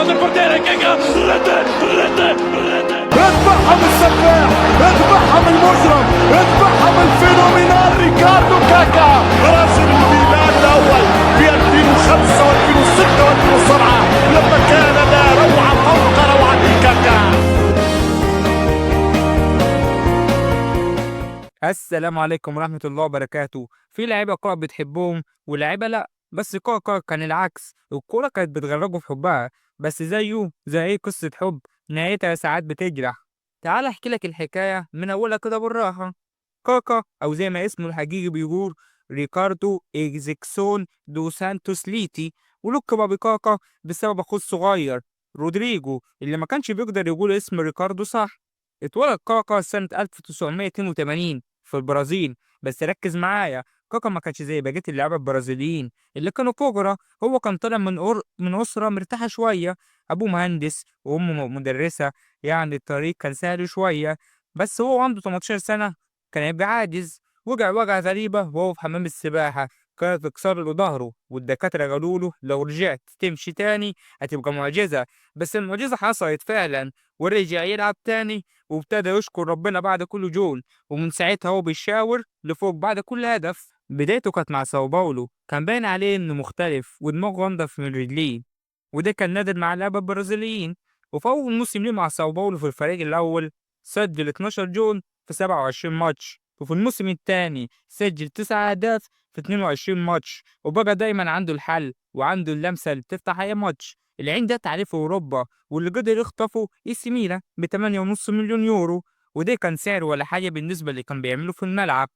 del portiere Kaká, rete, rete, rete. اذبحها من السفاح، اذبحها من المجرم، اذبحها من الفينومينال ريكاردو كاكا، راسل الميلان الاول في 2005 و2006 و2007 لما كان لا روعه فوق روعه كاكا. السلام عليكم ورحمة الله وبركاته. في لعيبة كورة بتحبهم ولاعيبة لأ، بس كاكا كان العكس، الكورة كانت بتغرقه في حبها، بس زيه زي أي قصة حب نهايتها ساعات بتجرح. تعال أحكي لك الحكاية من أولها كده بالراحة. كاكا أو زي ما اسمه الحقيقي بيقول ريكاردو إكزيكسون دو سانتوس ليتي، ولقب بكاكا بسبب أخوه الصغير رودريجو اللي ما كانش بيقدر يقول اسم ريكاردو صح. اتولد كاكا سنة 1982 في البرازيل، بس ركز معايا، كاكا ما كانش زي بقية اللعيبة البرازيليين اللي كانوا فقراء. هو كان طالع من أسرة مرتاحة شوية، أبوه مهندس وأمه مدرسة، يعني الطريق كان سهل شوية. بس هو عنده 18 سنة كان هيبقى عاجز، وقع وجعة غريبة وهو في حمام السباحة، كانت تكسر له ظهره، والدكاترة قالوا له لو رجعت تمشي تاني هتبقى معجزة. بس المعجزة حصلت فعلا، ورجع يلعب تاني وابتدى يشكر ربنا بعد كل جول، ومن ساعتها هو بيشاور لفوق بعد كل هدف. بدايته كانت مع ساو باولو، كان باين عليه انه مختلف ودماغه انضف من رجليه، وده كان نادر مع اللعيبه البرازيليين. وفي اول موسم ليه مع ساو باولو في الفريق الاول سجل 12 جول في 27 ماتش، وفي الموسم الثاني سجل 9 اهداف في 22 ماتش، وبقى دايما عنده الحل وعنده اللمسه اللي بتفتح اي ماتش. العين ده تعريف في اوروبا، واللي قدر يخطفه اي سي ميلان ب 8.5 مليون يورو، وده كان سعر ولا حاجه بالنسبه اللي كان بيعمله في الملعب.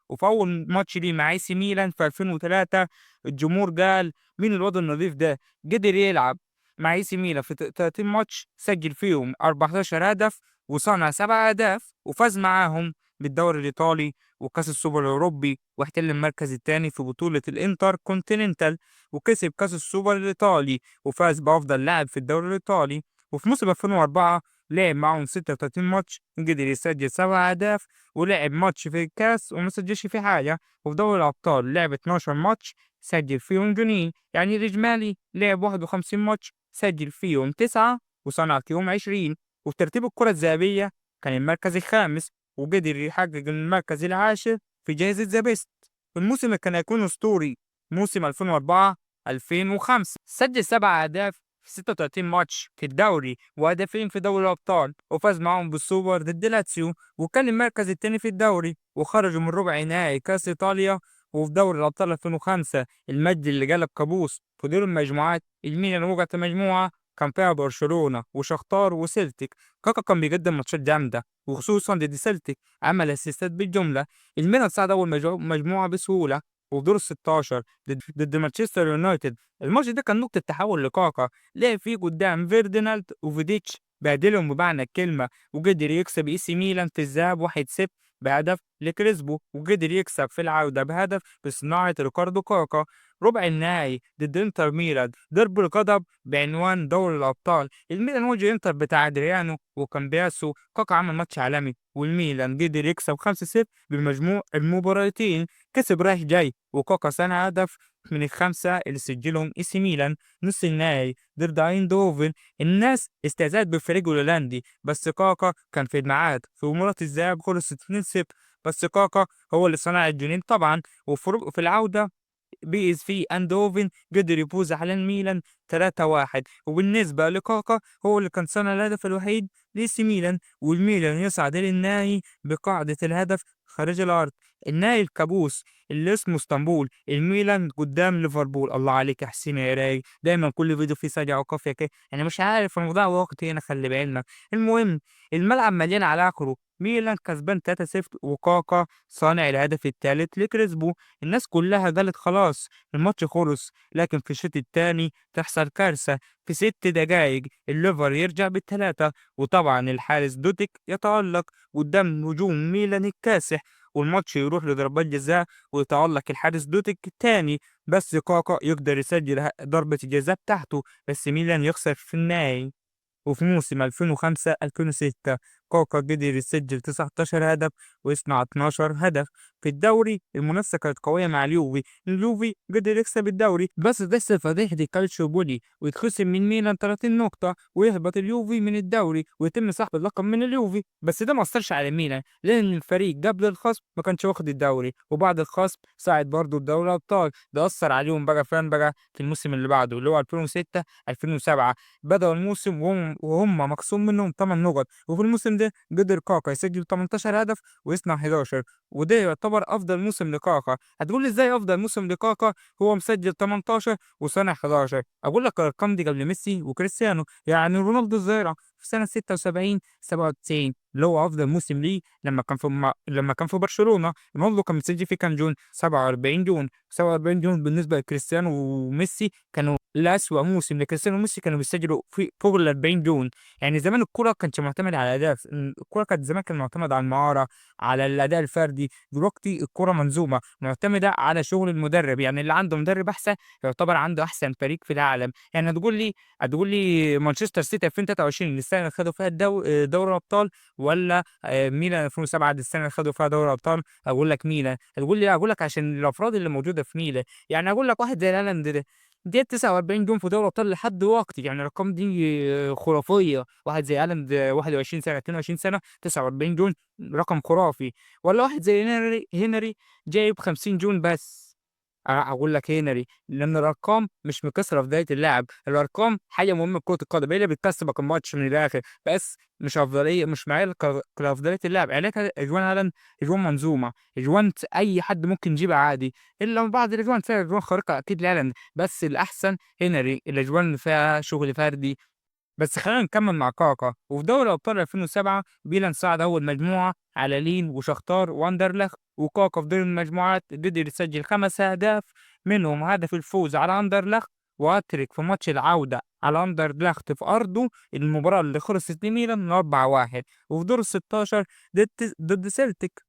وفي اول ماتش ليه مع اي سي ميلان في 2003 الجمهور قال مين الواد النظيف ده، قدر يلعب مع اي سي ميلان في 30 ماتش سجل فيهم 14 هدف وصنع 7 اهداف، وفاز معاهم بالدوري الايطالي وكاس السوبر الاوروبي، واحتل المركز الثاني في بطوله الانتر كونتيننتال، وكسب كاس السوبر الايطالي، وفاز بافضل لاعب في الدوري الايطالي. وفي موسم 2004 لعب معاهم 36 ماتش، قدر يسجل 7 اهداف، ولعب ماتش في الكاس وما سجلش فيه حاجه. وفي دوري الابطال لعب 12 ماتش سجل فيهم جونين، يعني الإجمالي لعب 51 ماتش سجل فيهم 9 وصنع فيهم 20. وفي ترتيب الكرة الذهبية كان المركز الخامس، وقدر يحقق المركز العاشر في جائزة ذا بيست. الموسم اللي كان هيكون أسطوري موسم 2004 2005، سجل 7 أهداف في 36 ماتش في الدوري وهدفين في دوري الأبطال، وفاز معهم بالسوبر ضد لاتسيو، وكان المركز الثاني في الدوري، وخرجوا من ربع نهائي كأس إيطاليا. وفي دوري الأبطال 2005 المجد اللي قلب كابوس في دور المجموعات، الميلان وقعت في مجموعة كان فيها برشلونة وشختار وسيلتيك. كاكا كان بيقدم ماتشات جامدة وخصوصا ضد سيلتيك، عمل اسيستات بالجملة. الميلان صعد أول مجموعة بسهولة، وفي دور ال 16 ضد مانشستر يونايتد الماتش ده كان نقطة تحول لكاكا، لعب فيه قدام فيردينالد وفيديتش بهدلهم بمعنى الكلمة، وقدر يكسب اي سي ميلان في الذهاب 1-0 بهدف لكريسبو، وقدر يكسب في العودة بهدف بصناعة ريكاردو كاكا. ربع النهائي ضد انتر ميلان ضرب الغضب بعنوان دوري الأبطال، الميلان واجه انتر بتاع ادريانو وكامبياسو، كاكا عمل ماتش عالمي والميلان قدر يكسب 5-0 بمجموع المباراتين، كسب رايح جاي، وكاكا صنع هدف من الخمسة اللي سجلهم اي سي ميلان. نص النهائي ضد ايندهوفن الناس استهزأت بالفريق الهولندي، بس كاكا كان في الميعاد، في مباراة الذهاب خلصت 2-0، بس كاكا هو اللي صنع الجونين طبعا. وفي العودة بي اس في اندوفن قدر يفوز على الميلان 3-1، وبالنسبة لكاكا هو اللي كان صنع الهدف الوحيد لسي ميلان، والميلان يصعد للنهائي بقاعدة الهدف خارج الأرض. النهائي الكابوس اللي اسمه اسطنبول، الميلان قدام ليفربول. الله عليك يا حسين يا راي، دايما كل فيديو فيه سجع وقافية كده، انا مش عارف انا بضيع وقت هنا، خلي بالك. المهم الملعب مليان على اخره، ميلان كسبان 3-0 وكاكا صانع الهدف الثالث لكريسبو. الناس كلها قالت خلاص الماتش خلص، لكن في الشوط الثاني تحصل كارثة. في 6 دقايق الليفر يرجع بالثلاثة، وطبعا الحارس دوتيك يتألق قدام هجوم ميلان الكاسح، والماتش يروح لضربات جزاء ويتألق الحارس دوتيك الثاني، بس كاكا يقدر يسجل ضربة الجزاء بتاعته، بس ميلان يخسر في النهائي. وفي موسم 2005 2006 كاكا قدر يسجل 19 هدف ويصنع 12 هدف. في الدوري المنافسة كانت قوية مع اليوفي قدر يكسب الدوري، بس لسه فضيحة كالتشيو بولي ويتخصم من ميلان 30 نقطة ويهبط اليوفي من الدوري ويتم سحب اللقب من اليوفي. بس ده ما أثرش على ميلان لأن الفريق قبل الخصم ما كانش واخد الدوري، وبعد الخصم صعد برضه لدوري الأبطال. ده أثر عليهم بقى فين بقى في الموسم اللي بعده اللي هو 2006 2007. بدأوا الموسم وهم مخصوم منهم 8 نقط، وفي الموسم ده قدر كاكا يسجل 18 هدف ويصنع 11، وده يعتبر افضل موسم لكاكا. هتقول لي ازاي افضل موسم لكاكا هو مسجل 18 وصنع 11؟ اقول لك الارقام دي قبل ميسي وكريستيانو. يعني رونالدو الظاهره في سنه 76 97 اللي هو افضل موسم ليه لما كان في برشلونه، رونالدو كان مسجل فيه كام جون؟ 47 جون. 47 جون بالنسبه لكريستيانو وميسي كانوا لأسوأ موسم لكريستيانو وميسي كانوا بيسجلوا في فوق ال 40 جون. يعني زمان الكوره كانتش معتمده على الاداء، الكوره كانت زمان معتمده على المهاره، على الاداء الفردي. دلوقتي الكرة منظومة معتمدة على شغل المدرب، يعني اللي عنده مدرب أحسن يعتبر عنده أحسن فريق في العالم. يعني هتقول لي مانشستر سيتي 2023 السنة اللي خدوا فيها دوري الأبطال، ولا ميلان 2007 دي السنة اللي خدوا فيها دوري الأبطال؟ أقول لك ميلان. هتقول لي أقول لك عشان الأفراد اللي موجودة في ميلان. يعني أقول لك واحد زي هالاند ده دي 49 جون في دوري الأبطال لحد دلوقتي، يعني الأرقام دي خرافية. واحد زي هالاند 21 سنة 22 سنة 49 جون رقم خرافي. ولا واحد زي هنري جايب 50 جون بس. اقول لك هنري لان الارقام مش مكسره في بدايه اللعب، الارقام حاجه مهمه في كره القدم، هي اللي بتكسبك الماتش من الاخر، بس مش افضليه، مش معايا كافضليه اللعب. علاج اجوان هالاند اجوان منظومه، اجوان اي حد ممكن يجيبها عادي، الا بعض الاجوان فيها اجوان خارقه اكيد لهالاند، بس الاحسن هنري الاجوان اللي فيها شغل فردي. بس خلينا نكمل مع كاكا. وفي دوري أبطال 2007 ميلان صعد أول مجموعة على لين وشختار واندرلخت، وكاكا في دور المجموعات قدر يسجل 5 أهداف، منهم هدف الفوز على أندرلخت وهاتريك في ماتش العودة على أندرلخت في أرضه، المباراة اللي خلصت لميلان 4-1. وفي دور ال 16 ضد سيلتيك،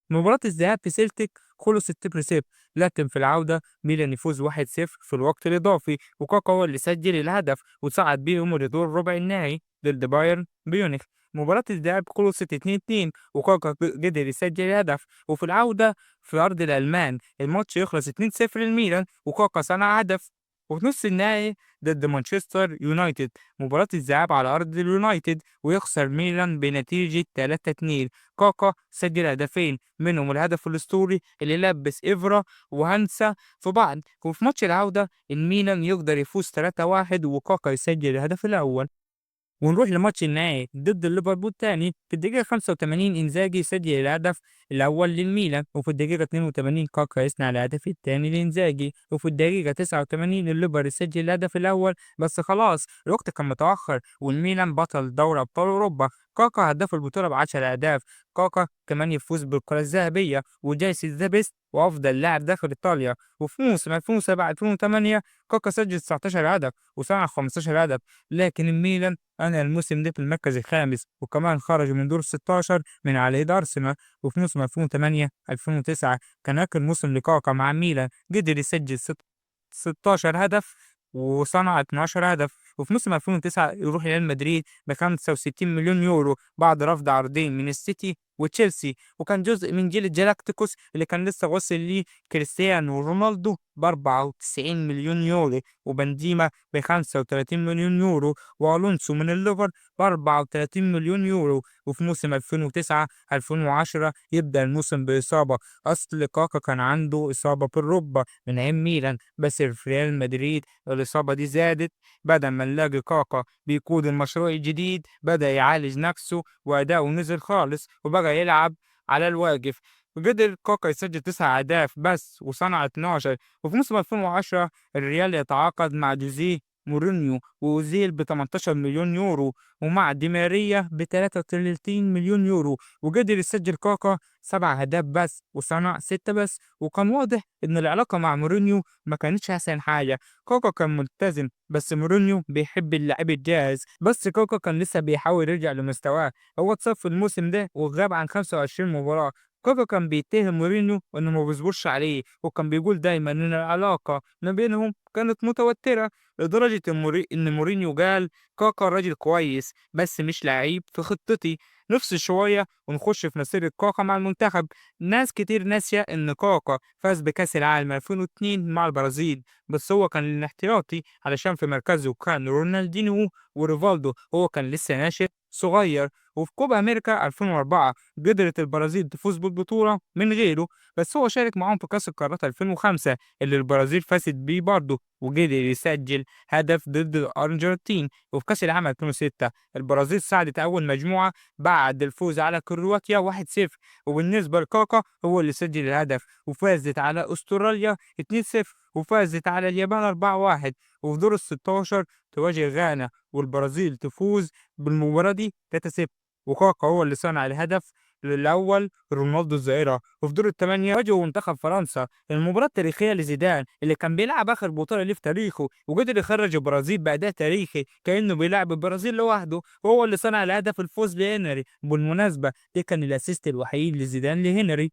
مباراة الذهاب في سيلتيك خلصت 0-0، لكن في العودة ميلان يفوز 1-0 في الوقت الإضافي، وكاكا هو اللي سجل الهدف وصعد بيهم لدور ربع النهائي ضد بايرن ميونخ. مباراة الذهاب خلصت 2-2 وكاكا قدر يسجل هدف، وفي العودة في أرض الألمان الماتش يخلص 2-0 للميلان وكاكا صنع هدف. وفي نص النهائي ضد مانشستر يونايتد، مباراة الذهاب على أرض اليونايتد ويخسر ميلان بنتيجة 3-2. كاكا سجل هدفين منهم الهدف الأسطوري اللي لبس إيفرا وهانسا في بعض. وفي ماتش العودة الميلان يقدر يفوز 3-1 وكاكا يسجل الهدف الأول. ونروح لماتش النهائي ضد ليفربول تاني، في الدقيقة 85 إنزاجي يسجل الهدف الأول للميلان، وفي الدقيقة 82 كاكا يصنع الهدف الثاني لإنزاجي، وفي الدقيقة 89 الليفر يسجل الهدف الأول. بس خلاص الوقت كان متأخر والميلان بطل دوري أبطال أوروبا. كاكا هداف البطولة ب10 أهداف. كاكا كمان يفوز بالكرة الذهبية وجايزة ذا بيست وأفضل لاعب داخل إيطاليا. وفي موسم 2007 2008 كاكا سجل 19 هدف وصنع 15 هدف، لكن الميلان أنهى الموسم ده في المركز الخامس وكمان خرج من دور 16 من على يد أرسنال. وفي موسم 2008 2009 كان آخر موسم لكاكا مع ميلان، قدر يسجل 16 هدف وصنع 12 هدف. وفي موسم 2009 يروح ريال مدريد ب 65 مليون يورو بعد رفض عرضين من السيتي وتشيلسي، وكان جزء من جيل الجلاكتيكوس اللي كان لسه واصل ليه كريستيانو رونالدو ب 94 مليون يورو، وبنزيما ب 35 مليون يورو، والونسو من الليفر ب 34 مليون يورو. وفي موسم 2009 2010 يبدأ الموسم بإصابة. أصل كاكا كان عنده إصابة في الركبة من أيام ميلان، بس في ريال مدريد الإصابة دي زادت. بدل ما نلاقي كاكا بيقود المشروع الجديد بدأ يعالج نفسه وأداؤه نزل خالص وبقى يلعب على الواقف. وقدر كاكا يسجل 9 أهداف بس وصنع 12. وفي موسم 2010 الريال يتعاقد مع جوزيه مورينيو وأوزيل ب 18 مليون يورو ومع دي ماريا ب 33 مليون يورو، وقدر يسجل كاكا 7 أهداف بس وصنع 6 بس. وكان واضح إن العلاقة مع مورينيو ما كانتش أحسن حاجة. كاكا كان ملتزم بس مورينيو بيحب اللعيب الجاهز، بس كاكا كان لسه بيحاول يرجع لمستواه. هو اتصاب في الموسم ده وغاب عن 25 مباراة. كاكا كان بيتهم مورينيو إنه ما بيصبرش عليه، وكان بيقول دايمًا إن العلاقة ما بينهم كانت متوترة، لدرجة إن مورينيو قال: "كاكا راجل كويس، بس مش لعيب في خطتي." نفصل شوية ونخش في مسيرة كاكا مع المنتخب. ناس كتير ناسية إن كاكا فاز بكأس العالم 2002 مع البرازيل، بس هو كان الاحتياطي علشان في مركزه كان رونالدينيو وريفالدو، هو كان لسه ناشئ صغير. وفي كوبا أمريكا 2004 قدرت البرازيل تفوز بالبطولة من غيره، بس هو شارك معاهم في كأس القارات 2005 اللي البرازيل فازت بيه برضه، وقدر يسجل هدف ضد الأرجنتين. وفي كأس العالم 2006 البرازيل صعدت أول مجموعة بعد الفوز على كرواتيا 1-0، وبالنسبة لكاكا هو اللي سجل الهدف، وفازت على أستراليا 2-0، وفازت على اليابان 4-1. وفي دور ال 16 تواجه غانا والبرازيل تفوز بالمباراة دي 3-0، وكاكا هو اللي صنع الهدف الأول رونالدو الظاهرة. وفي دور الثمانية واجهوا منتخب فرنسا، المباراة التاريخية لزيدان اللي كان بيلعب آخر بطولة ليه في تاريخه، وقدر يخرج البرازيل بأداء تاريخي كأنه بيلعب البرازيل لوحده، وهو اللي صنع الهدف الفوز لهنري. بالمناسبة ده كان الأسيست الوحيد لزيدان لهنري.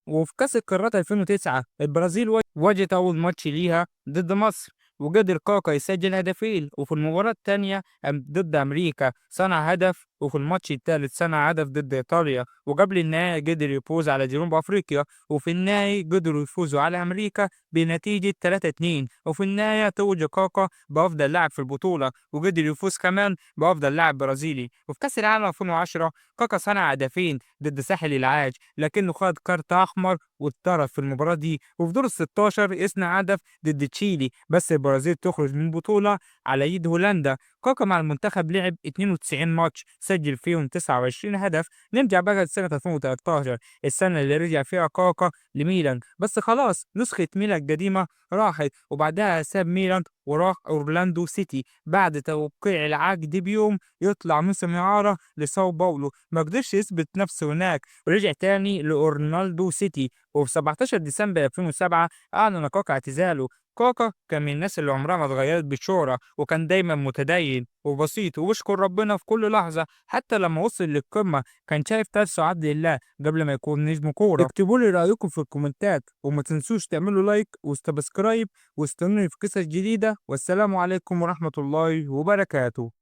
وفي كأس القارات 2009 البرازيل واجهت أول ماتش ليها ضد مصر، وقدر كاكا يسجل هدفين. وفي المباراة التانية ضد أمريكا صنع هدف، وفي الماتش التالت صنع هدف ضد إيطاليا. وقبل النهائي قدر يفوز على جنوب أفريقيا، وفي النهائي قدروا يفوزوا على أمريكا بنتيجة 3-2. وفي النهاية توج كاكا بأفضل لاعب في البطولة، وقدر يفوز كمان بأفضل لاعب برازيلي. وفي كأس العالم 2010 كاكا صنع هدفين ضد ساحل العاج، لكنه خد كارت أحمر واتطرد في المباراة دي. وفي دور ال 16 يصنع هدف ضد تشيلي، بس البرازيل تخرج من البطولة على يد هولندا. كاكا مع المنتخب لعب 92 ماتش، سجل فيهم 29 هدف. نرجع بقى لسنة 2013، السنة اللي رجع فيها كاكا لميلان، بس خلاص نسخة ميلان القديمة راحت، وبعدها ساب ميلان وراح أورلاندو سيتي بعد توقيع العقد بيوم يطلع موسم إعارة لساو باولو. ما قدرش يثبت نفسه هناك ورجع تاني لأورلاندو سيتي، وفي 17 ديسمبر 2007 أعلن كاكا اعتزاله. كاكا كان من الناس اللي عمرها ما اتغيرت بالشهرة، وكان دايما متدين وبسيط وبيشكر ربنا في كل لحظة. حتى لما وصل للقمة كان شايف ترسه عبد الله قبل ما يكون نجم كورة. اكتبوا لي رأيكم في الكومنتات، وما تنسوش تعملوا لايك وسبسكرايب، واستنوني في قصص جديدة. والسلام عليكم ورحمة الله وبركاته.